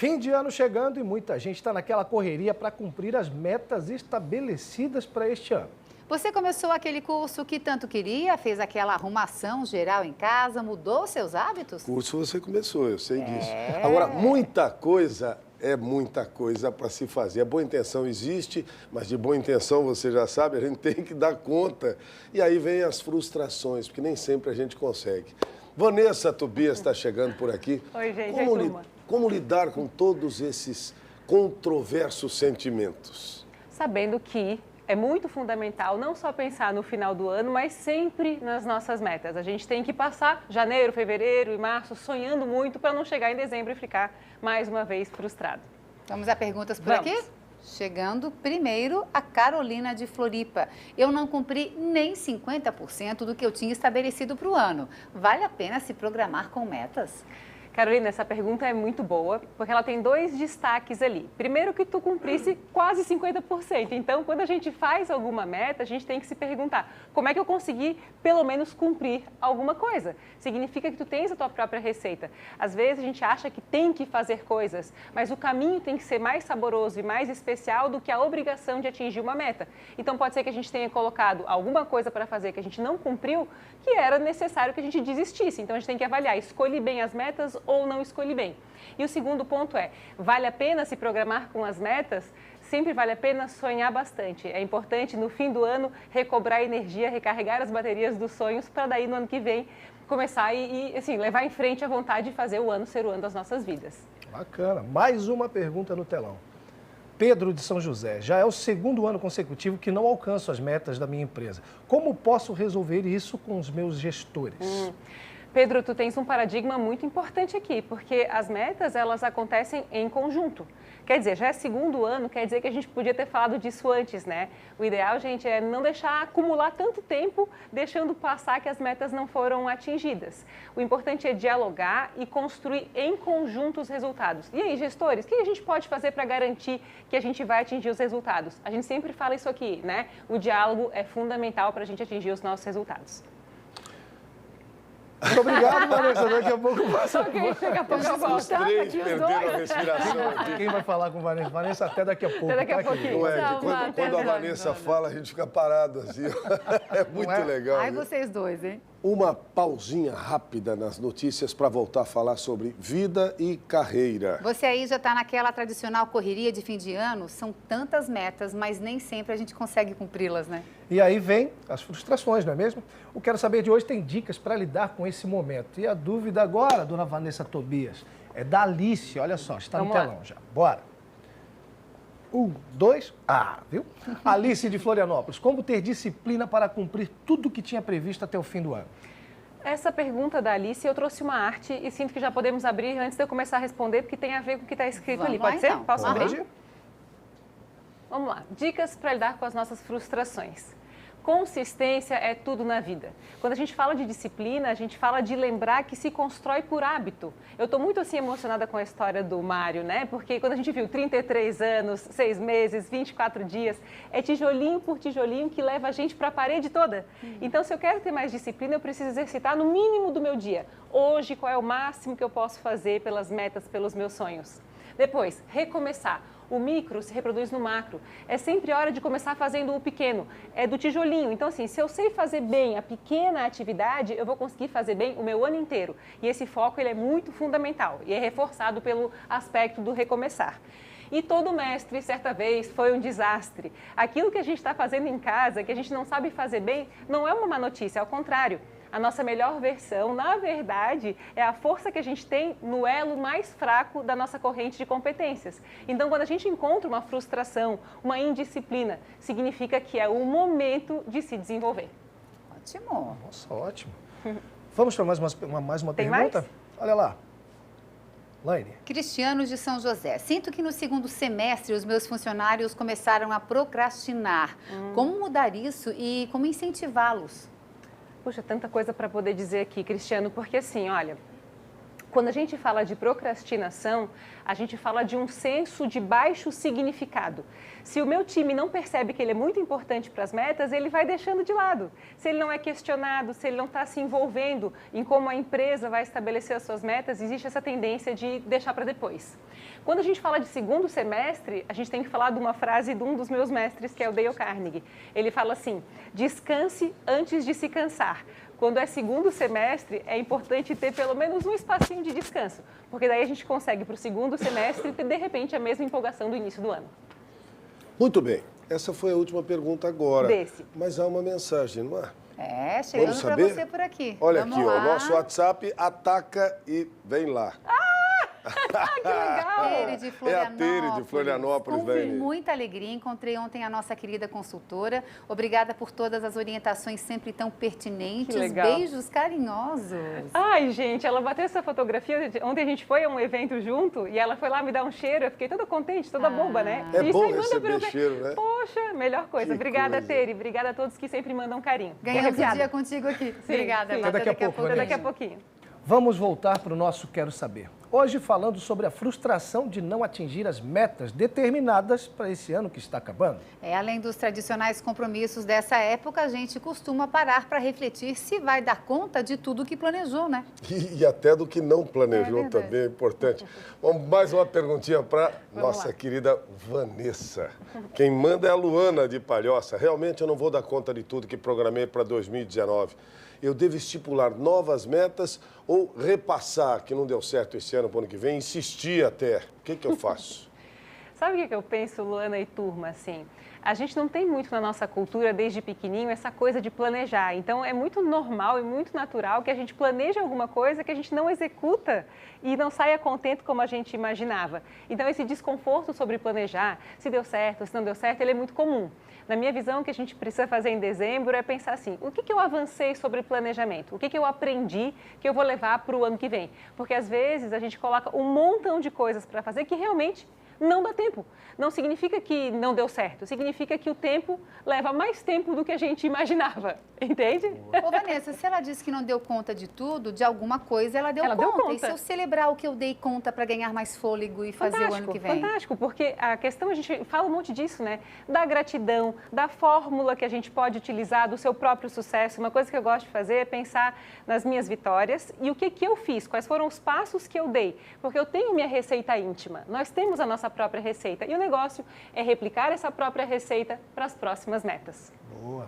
Fim de ano chegando e muita gente está naquela correria para cumprir as metas estabelecidas para este ano. Você começou aquele curso que tanto queria, fez aquela arrumação geral em casa, mudou seus hábitos? Curso você começou, eu sei disso. Agora, muita coisa para se fazer. A boa intenção existe, mas de boa intenção, você já sabe, a gente tem que dar conta. E aí vem as frustrações, porque nem sempre a gente consegue. Vanessa Tobias está chegando por aqui. Oi, gente. Como lidar com todos esses controversos sentimentos? Sabendo que é muito fundamental não só pensar no final do ano, mas sempre nas nossas metas. A gente tem que passar janeiro, fevereiro e março sonhando muito para não chegar em dezembro e ficar mais uma vez frustrado. Vamos a perguntas por aqui? Chegando primeiro a Carolina de Floripa. Eu não cumpri nem 50% do que eu tinha estabelecido para o ano. Vale a pena se programar com metas? Carolina, essa pergunta é muito boa, porque ela tem dois destaques ali. Primeiro que tu cumprisse quase 50%. Então, quando a gente faz alguma meta, a gente tem que se perguntar, como é que eu consegui, pelo menos, cumprir alguma coisa? Significa que tu tens a tua própria receita. Às vezes, a gente acha que tem que fazer coisas, mas o caminho tem que ser mais saboroso e mais especial do que a obrigação de atingir uma meta. Então, pode ser que a gente tenha colocado alguma coisa para fazer que a gente não cumpriu, que era necessário que a gente desistisse. Então, a gente tem que avaliar, escolhi bem as metas ou não escolhi bem. E o segundo ponto é, vale a pena se programar com as metas? Sempre vale a pena sonhar bastante. É importante, no fim do ano, recobrar a energia, recarregar as baterias dos sonhos, para daí, no ano que vem, começar e assim, levar em frente a vontade de fazer o ano ser o ano das nossas vidas. Bacana. Mais uma pergunta no telão. Pedro de São José, já é o segundo ano consecutivo que não alcanço as metas da minha empresa. Como posso resolver isso com os meus gestores? Pedro, tu tens um paradigma muito importante aqui, porque as metas, elas acontecem em conjunto. Quer dizer, já é segundo ano, quer dizer que a gente podia ter falado disso antes, né? O ideal, gente, é não deixar acumular tanto tempo, deixando passar que as metas não foram atingidas. O importante é dialogar e construir em conjunto os resultados. E aí, gestores, o que a gente pode fazer para garantir que a gente vai atingir os resultados? A gente sempre fala isso aqui, né? O diálogo é fundamental para a gente atingir os nossos resultados. Muito obrigado, Vanessa. Daqui a pouco passa. Daqui a pouco eu volto. Os três perderam a respiração aqui. Quem vai falar com Vanessa? Vanessa, até daqui a pouco. Até daqui a tá, pouquinho. Não é, quando a Vanessa fala, a gente fica parado assim. É muito legal. Ai, viu? vocês dois, hein? Uma pausinha rápida nas notícias para voltar a falar sobre vida e carreira. Você aí já está naquela tradicional correria de fim de ano? São tantas metas, mas nem sempre a gente consegue cumpri-las, né? E aí vem as frustrações, não é mesmo? O Quero Saber de hoje tem dicas para lidar com esse momento. E a dúvida agora, dona Vanessa Tobias, é da Alice. Olha só, está no telão já. Bora. 1, 2, viu? Alice de Florianópolis, como ter disciplina para cumprir tudo o que tinha previsto até o fim do ano? Essa pergunta da Alice, eu trouxe uma arte e sinto que já podemos abrir antes de eu começar a responder, porque tem a ver com o que está escrito ali. Pode ser? Então. Posso abrir? Pode. Vamos lá. Dicas para lidar com as nossas frustrações. Consistência é tudo na vida. Quando a gente fala de disciplina, a gente fala de lembrar que se constrói por hábito. Eu estou muito assim emocionada com a história do Mário, né? Porque quando a gente viu 33 anos, 6 meses, 24 dias, é tijolinho por tijolinho que leva a gente para a parede toda. Então, se eu quero ter mais disciplina, eu preciso exercitar no mínimo do meu dia. Hoje, qual é o máximo que eu posso fazer pelas metas, pelos meus sonhos? Depois, recomeçar. O micro se reproduz no macro. É sempre hora de começar fazendo o pequeno, é do tijolinho. Então, assim, se eu sei fazer bem a pequena atividade, eu vou conseguir fazer bem o meu ano inteiro. E esse foco, ele é muito fundamental e é reforçado pelo aspecto do recomeçar. E todo mestre, certa vez, foi um desastre. Aquilo que a gente está fazendo em casa, que a gente não sabe fazer bem, não é uma má notícia, ao contrário. A nossa melhor versão, na verdade, é a força que a gente tem no elo mais fraco da nossa corrente de competências. Então, quando a gente encontra uma frustração, uma indisciplina, significa que é o momento de se desenvolver. Ótimo. Nossa, ótimo. Vamos para mais uma Tem pergunta? mais? Olha lá. Laine. Cristiano de São José. Sinto que no segundo semestre os meus funcionários começaram a procrastinar. Como mudar isso e como incentivá-los? Puxa, tanta coisa para poder dizer aqui, Cristiano, porque assim, olha, Quando a gente fala de procrastinação, a gente fala de um senso de baixo significado. Se o meu time não percebe que ele é muito importante para as metas, ele vai deixando de lado. Se ele não é questionado, se ele não está se envolvendo em como a empresa vai estabelecer as suas metas, existe essa tendência de deixar para depois. Quando a gente fala de segundo semestre, a gente tem que falar de uma frase de um dos meus mestres, que é o Dale Carnegie. Ele fala assim: descanse antes de se cansar. Quando é segundo semestre, é importante ter pelo menos um espacinho de descanso, porque daí a gente consegue para o segundo semestre ter, de repente, a mesma empolgação do início do ano. Muito bem. Essa foi a última pergunta agora. Desse. Mas há uma mensagem, não é? Chegando para você por aqui. Olha Vamos aqui, lá. ó, nosso WhatsApp ataca e vem lá. Que legal! Teire de Florianópolis. É a Teire de Florianópolis, Com Dani. muita alegria, encontrei ontem a nossa querida consultora. Obrigada por todas as orientações sempre tão pertinentes. Que legal. Beijos carinhosos. Ai, gente, ela bateu essa fotografia. Ontem a gente foi a um evento junto e ela foi lá me dar um cheiro. Eu fiquei toda contente, toda boba, né? É Isso bom aí manda receber pra- cheiro, né? Poxa, melhor coisa. Que Obrigada, coisa. Teire. Obrigada a todos que sempre mandam carinho. Ganhamos o Arrepiada. dia contigo aqui. Sim, Obrigada, sim. Marta. Até daqui a pouco, Até Vanessa. daqui a pouquinho. Vamos voltar para o nosso Quero Saber. Hoje falando sobre a frustração de não atingir as metas determinadas para esse ano que está acabando. Além dos tradicionais compromissos dessa época, a gente costuma parar para refletir se vai dar conta de tudo que planejou, né? E até do que não planejou verdade. também é importante. Vamos mais uma perguntinha para Vamos nossa lá. querida Vanessa. Quem manda é a Luana de Palhoça. Realmente eu não vou dar conta de tudo que programei para 2019. Eu devo estipular novas metas ou repassar, que não deu certo esse ano, para o ano que vem, insistir até. O que eu faço? Sabe o que eu penso, Luana e turma, assim? A gente não tem muito na nossa cultura, desde pequenininho, essa coisa de planejar. Então, é muito normal e muito natural que a gente planeje alguma coisa que a gente não executa e não saia contente como a gente imaginava. Então, esse desconforto sobre planejar, se deu certo, se não deu certo, ele é muito comum. Na minha visão, o que a gente precisa fazer em dezembro é pensar assim, o que eu avancei sobre planejamento? O que eu aprendi que eu vou levar para o ano que vem? Porque, às vezes, a gente coloca um montão de coisas para fazer que realmente não dá tempo. Não significa que não deu certo, significa que o tempo leva mais tempo do que a gente imaginava, entende? Ô, Vanessa, se ela disse que não deu conta de tudo, de alguma coisa ela deu Ela conta. deu conta. E se eu celebrar o que eu dei conta para ganhar mais fôlego e fazer o ano que vem? Fantástico, porque a questão, a gente fala um monte disso, né? Da gratidão, da fórmula que a gente pode utilizar, do seu próprio sucesso. Uma coisa que eu gosto de fazer é pensar nas minhas vitórias e o que eu fiz, quais foram os passos que eu dei. Porque eu tenho minha receita íntima, nós temos a nossa própria receita. E o negócio é replicar essa própria receita para as próximas metas. Boa.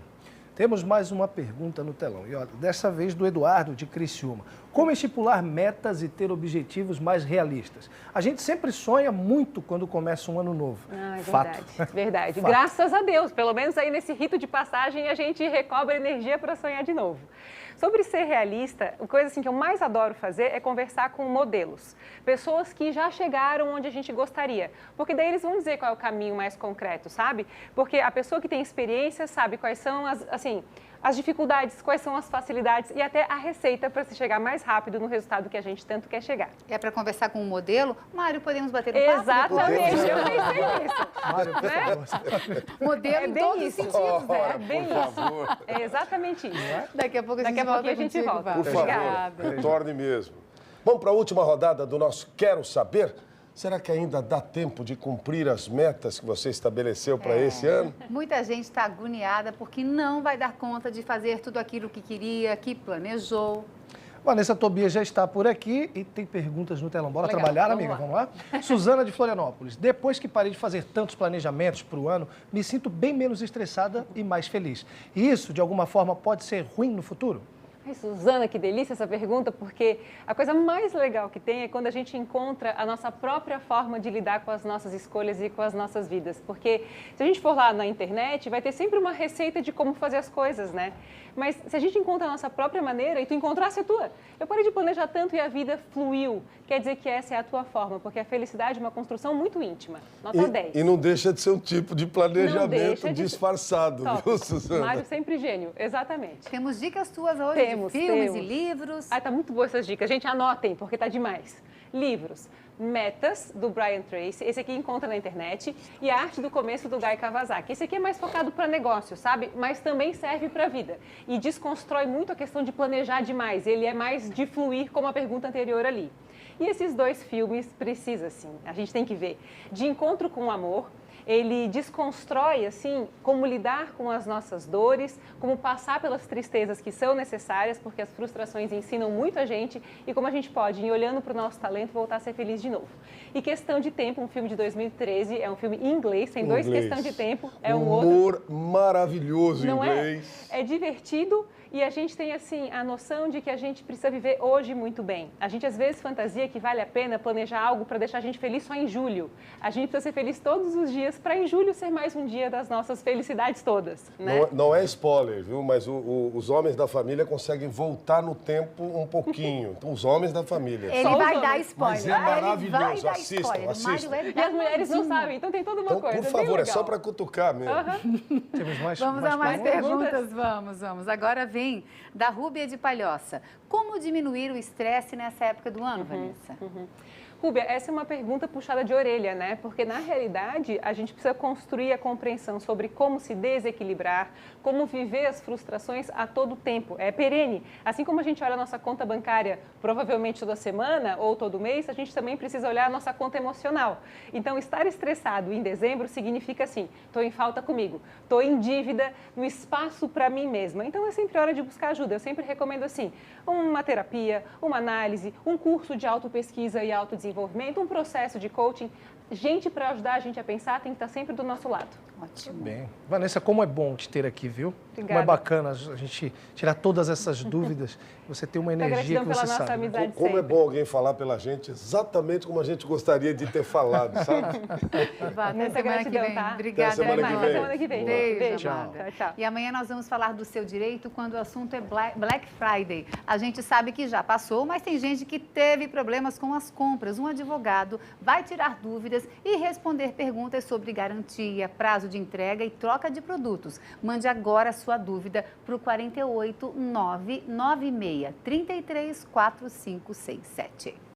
Temos mais uma pergunta no telão. E, ó, dessa vez do Eduardo de Criciúma. Como estipular metas e ter objetivos mais realistas? A gente sempre sonha muito quando começa um ano novo. Ah, é Fato. verdade, verdade. Fato. Graças a Deus, pelo menos aí nesse rito de passagem a gente recobra energia para sonhar de novo. Sobre ser realista, a coisa assim que eu mais adoro fazer é conversar com modelos. Pessoas que já chegaram onde a gente gostaria. Porque daí eles vão dizer qual é o caminho mais concreto, sabe? Porque a pessoa que tem experiência sabe quais são as dificuldades, quais são as facilidades e até a receita para se chegar mais rápido no resultado que a gente tanto quer chegar. É para conversar com um modelo? Mário, podemos bater um papo? Exatamente, Podemos. eu pensei nisso. Mário, por Né? favor. Modelo É em bem todos os isso. sentidos, né? É bem por isso. favor. É exatamente isso. Daqui a pouco a Daqui gente a pouquinho volta a gente contigo, volta. Val. Por favor, Obrigada. retorne mesmo. Vamos para a última rodada do nosso Quero Saber? Será que ainda dá tempo de cumprir as metas que você estabeleceu para esse ano? Muita gente está agoniada porque não vai dar conta de fazer tudo aquilo que queria, que planejou. Vanessa Tobias já está por aqui e tem perguntas no telão. Bora Legal, trabalhar, vamos amiga? lá. Vamos lá? Suzana de Florianópolis. Depois que parei de fazer tantos planejamentos para o ano, me sinto bem menos estressada e mais feliz. E isso, de alguma forma, pode ser ruim no futuro? Ai, Suzana, que delícia essa pergunta, porque a coisa mais legal que tem é quando a gente encontra a nossa própria forma de lidar com as nossas escolhas e com as nossas vidas. Porque se a gente for lá na internet, vai ter sempre uma receita de como fazer as coisas, né? Mas se a gente encontra a nossa própria maneira e tu encontrasse a tua, eu parei de planejar tanto e a vida fluiu. Quer dizer que essa é a tua forma, porque a felicidade é uma construção muito íntima. Nota 10. E não deixa de ser um tipo de Não planejamento deixa de- disfarçado, Top. viu, Suzana? Mário sempre gênio, exatamente. Temos dicas tuas hoje Temos, de filmes temos. e livros. Ah, tá muito boa essas dicas. Gente, anotem, porque tá demais. Livros, Metas, do Brian Tracy. Esse aqui encontra na internet. E A Arte do Começo, do Guy Kawasaki. Esse aqui é mais focado para negócio, sabe? Mas também serve para a vida. E desconstrói muito a questão de planejar demais. Ele é mais de fluir, como a pergunta anterior ali. E esses dois filmes precisa, sim, a gente tem que ver. De Encontro com o Amor, ele desconstrói, assim, como lidar com as nossas dores, como passar pelas tristezas que são necessárias, porque as frustrações ensinam muito a gente, e como a gente pode, ir olhando para o nosso talento, voltar a ser feliz de novo. E Questão de Tempo, um filme de 2013, é um filme em inglês, tem dois Questão de Tempo, é um outro. Humor maravilhoso em Não inglês. É divertido. E a gente tem, assim, a noção de que a gente precisa viver hoje muito bem. A gente, às vezes, fantasia que vale a pena planejar algo para deixar a gente feliz só em julho. A gente precisa ser feliz todos os dias para em julho ser mais um dia das nossas felicidades todas, né? Não é spoiler, viu? Mas os homens da família conseguem voltar no tempo um pouquinho. Então, os homens da família. Ele Só vai os dar homens. spoiler. Mas é maravilhoso. Ele vai dar Assistam, spoiler. assistam. Mário é E as mulheres não danadinho. sabem, então tem toda uma Então, coisa. por bem favor, é legal. só para cutucar mesmo. Temos mais Vamos a mais perguntas? perguntas? Vamos. Agora vem da Rúbia de Palhoça. Como diminuir o estresse nessa época do ano, Vanessa? Rúbia, essa é uma pergunta puxada de orelha, né? Porque, na realidade, a gente precisa construir a compreensão sobre como se desequilibrar, como viver as frustrações a todo tempo. É perene. Assim como a gente olha a nossa conta bancária provavelmente toda semana ou todo mês, a gente também precisa olhar a nossa conta emocional. Então, estar estressado em dezembro significa assim, estou em falta comigo, estou em dívida no espaço para mim mesma. Então, é sempre hora de buscar ajuda. Eu sempre recomendo, assim, uma terapia, uma análise, um curso de autopesquisa e autodesenvolvimento, um processo de coaching. Gente para ajudar a gente a pensar tem que estar sempre do nosso lado. Ótimo. Bem. Vanessa, como é bom te ter aqui, viu? Obrigada. Como é bacana a gente tirar todas essas dúvidas. Você tem uma energia que gratidão você pela nossa sabe. Né? amizade. Como é sempre. bom alguém falar pela gente exatamente como a gente gostaria de ter falado, sabe? Até Muita semana que gratidão, vem. tá? Obrigada, Até semana que Amanda. vem. Até semana que vem. Beijo, Tchau. amada. Tchau, tchau. E amanhã nós vamos falar do seu direito quando o assunto é Black Friday. A gente sabe que já passou, mas tem gente que teve problemas com as compras. Um advogado vai tirar dúvidas e responder perguntas sobre garantia, prazo de entrega e troca de produtos. Mande agora a sua dúvida para o 48996 334567.